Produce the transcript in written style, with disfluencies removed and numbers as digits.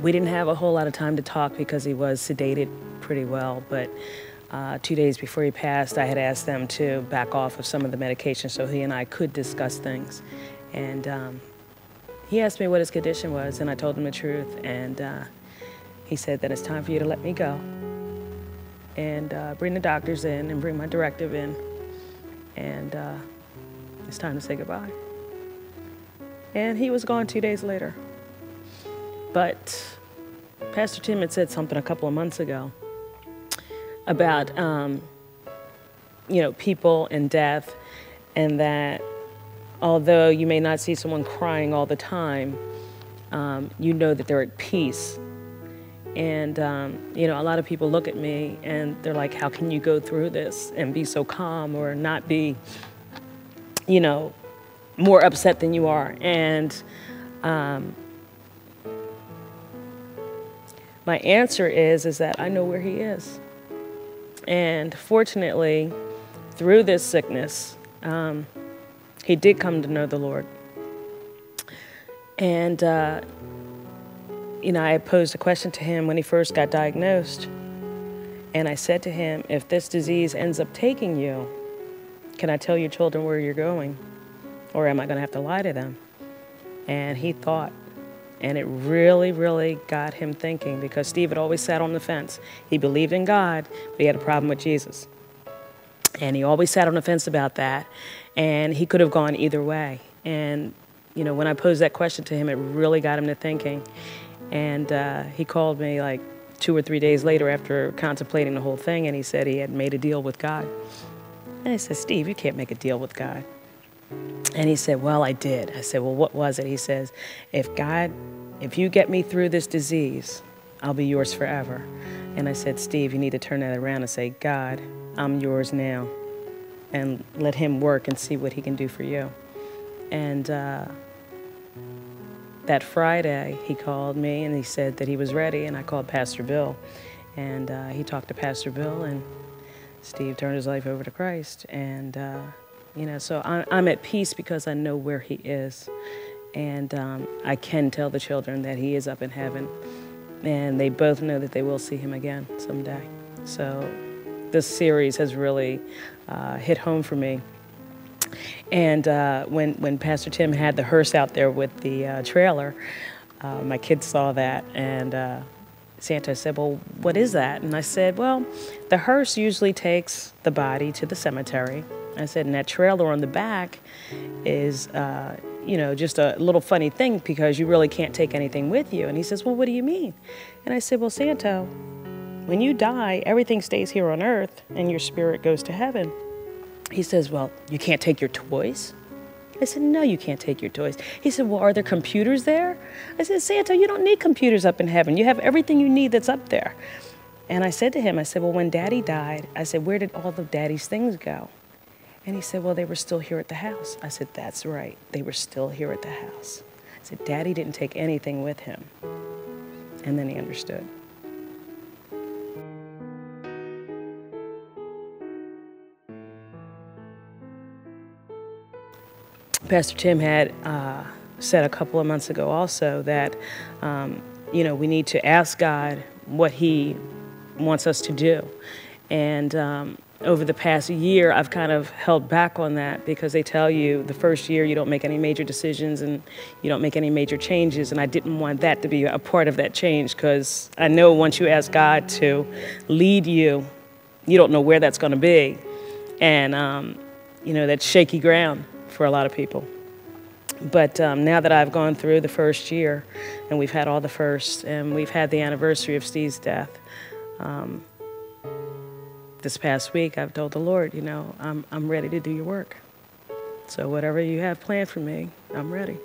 We didn't have a whole lot of time to talk because he was sedated pretty well, but 2 days before he passed, I had asked them to back off of some of the medication so he and I could discuss things. And he asked me what his condition was, and I told him the truth, and he said that it's time for you to let me go and bring the doctors in and bring my directive in, and it's time to say goodbye. And he was gone 2 days later. But Pastor Tim had said something a couple of months ago about, people and death, and that although you may not see someone crying all the time, you know that they're at peace. And, a lot of people look at me and they're like, how can you go through this and be so calm or not be, more upset than you are? And my answer is that I know where he is. And fortunately, through this sickness, he did come to know the Lord. And, I posed a question to him when he first got diagnosed. And I said to him, if this disease ends up taking you, can I tell your children where you're going? Or am I going to have to lie to them? And he thought. And it really, really got him thinking, because Steve had always sat on the fence. He believed in God, but he had a problem with Jesus. And he always sat on the fence about that. And he could have gone either way. And, when I posed that question to him, it really got him to thinking. And he called me like 2 or 3 days later after contemplating the whole thing, and he said he had made a deal with God. And I said, Steve, you can't make a deal with God. And he said, well, I did. I said, well, what was it? He says, if you get me through this disease, I'll be yours forever. And I said, Steve, you need to turn that around and say, God, I'm yours now. And let him work and see what he can do for you. And that Friday, he called me and he said that he was ready. And I called Pastor Bill. And he talked to Pastor Bill, and Steve turned his life over to Christ. And so I'm at peace because I know where he is. And I can tell the children that he is up in heaven. And they both know that they will see him again someday. So this series has really hit home for me. And when Pastor Tim had the hearse out there with the trailer, my kids saw that. And Santa said, well, what is that? And I said, well, the hearse usually takes the body to the cemetery. I said, and that trailer on the back is, just a little funny thing because you really can't take anything with you. And he says, well, what do you mean? And I said, well, Santa, when you die, everything stays here on earth and your spirit goes to heaven. He says, well, you can't take your toys? I said, no, you can't take your toys. He said, well, are there computers there? I said, Santa, you don't need computers up in heaven. You have everything you need that's up there. And I said to him, I said, well, when Daddy died, I said, where did all of Daddy's things go? And he said, well, they were still here at the house. I said, that's right. They were still here at the house. I said, Daddy didn't take anything with him. And then he understood. Pastor Tim had said a couple of months ago also that, we need to ask God what he wants us to do. And over the past year, I've kind of held back on that because they tell you the first year you don't make any major decisions and you don't make any major changes. And I didn't want that to be a part of that change because I know once you ask God to lead you, you don't know where that's going to be. And, that's shaky ground for a lot of people. But now that I've gone through the first year and we've had all the firsts and we've had the anniversary of Steve's death, this past week I've told the Lord, I'm ready to do your work. So whatever you have planned for me, I'm ready.